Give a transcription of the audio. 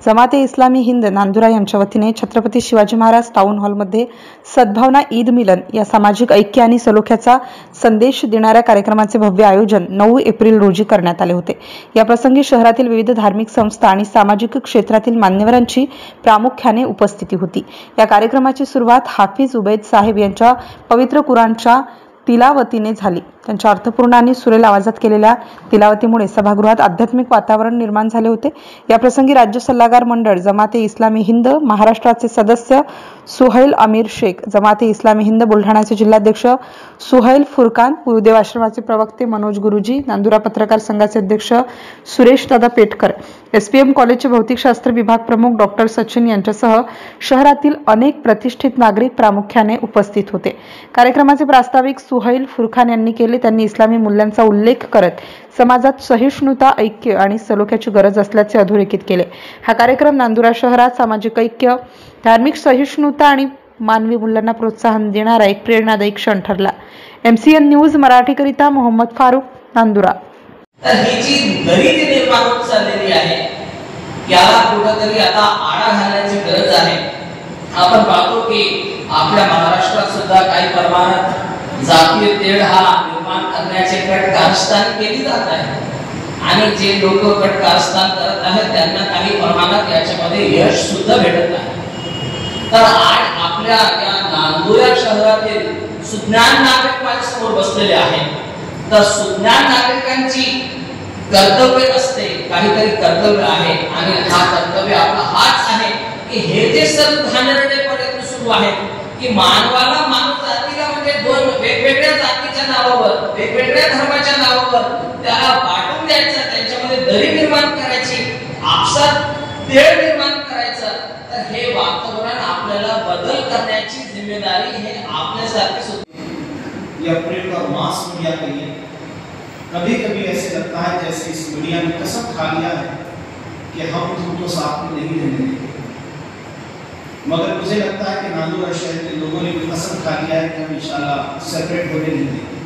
जमाते इस्लामी हिंद नांदुरा यांच्या वतीने छत्रपती शिवाजी महाराज टाउन हॉलमध्ये सद्भावना ईद मिलन या सामाजिक ऐक्य आणि सलोख्याचा संदेश देणाऱ्या कार्यक्रमाचे भव्य आयोजन 9 एप्रिल रोजी करण्यात आले होते। या प्रसंगी शहरातील विविध धार्मिक संस्था आणि सामाजिक क्षेत्रातील मान्यवरांची प्रामुख्याने उपस्थिती होती। या कार्यक्रमाची सुरुवात हाफिज उबैद साहेब यांच्या पवित्र कुराणच्या तिलावतीने झाली। त्यांच्या अर्थपूर्ण आणि सुरेल आवाजात केलेल्या तिलावतीमुळे सभागृहात आध्यात्मिक वातावरण निर्माण झाले होते। या प्रसंगी राज्य सल्लागार मंडळ जमाते इस्लामी हिंद महाराष्ट्राचे सदस्य सुहैल अमीर शेख, जमाते इस्लामी हिंद बुलढाणाचे जिल्हाध्यक्ष सुहैल फुरकान, गुरुदेव आश्रमाचे प्रवक्ते मनोज गुरुजी, नांदुरा पत्रकार संघाचे अध्यक्ष सुरेश दादा पेटकर, एसपीएम कॉलेजचे भौतिकशास्त्र विभाग प्रमुख डॉक्टर सचिन यांच्यासह शहरातील अनेक प्रतिष्ठित नागरिक प्रामुख्याने उपस्थित होते। कार्यक्रमाचे प्रास्ताविक सुहैल फुरकान यांनी केले। त्यांनी इस्लामी मूल्यांचा उल्लेख करत समाजात सहिष्णुता, ऐक्य आणि सलोख्याची गरज असल्याचे अधोरेखित केले। हा कार्यक्रम नांदुरा शहरात सामाजिक ऐक्य, धार्मिक सहिष्णुता आणि मानवी मूल्यांना प्रोत्साहन देणारा एक प्रेरणादायी क्षण ठरला। MCN न्यूज मराठीकरिता मोहम्मद फारूक, नांदुरा। ही जी दरी निर्माण होत चाललेली आहे याला कुठेतरी आता आळा घालण्याची गरज आहे। आपण पाहतो की आपल्या महाराष्ट्रात सुद्धा काही प्रमाणात जातीय तेढ हा निर्माण करण्याचे कट कारस्थान केली जात आहे आणि जे लोक कट कारस्थान करत आहेत त्यांना काही प्रमाणात याच्यामध्ये यश सुद्धा भेटत आहे। तर आज आपल्या या नांदुरा शहरातील सुज्ञान नागरिक माझ्यासमोर बसलेले आहेत। तर सुज्ञान नागरिकांची कर्तव्य असते, काहीतरी कर्तव्य आहे आणि हा कर्तव्य आपला हाच आहे की हे जे सर्व घाणेरडे प्रयत्न सुरू आहेत की मानवाला मानव जातीला म्हणजे दोन वेगवेगळ्या जातीच्या नावावर, वेगवेगळ्या धर्माच्या नावावर त्याला वाटून द्यायचं, त्यांच्यामध्ये दरी निर्माण करायची, आपसात तेढ निर्माण करायचं, तर हे वातावरण आपल्याला बदल करण्याची जिम्मेदारी हे आपल्यासारखी। ये अप्रैल का मास मीडिया कहिए, कभी कभी ऐसे लगता है जैसे इस मीडिया ने कसम खा लिया है कि हम तुमको साथ में नहीं रहने देंगे, मगर मुझे लगता है कि नांदुरा शहर के लोगों ने भी कसम खा लिया है कि हम इंशाल्लाह सेपरेट होने नहीं देंगे।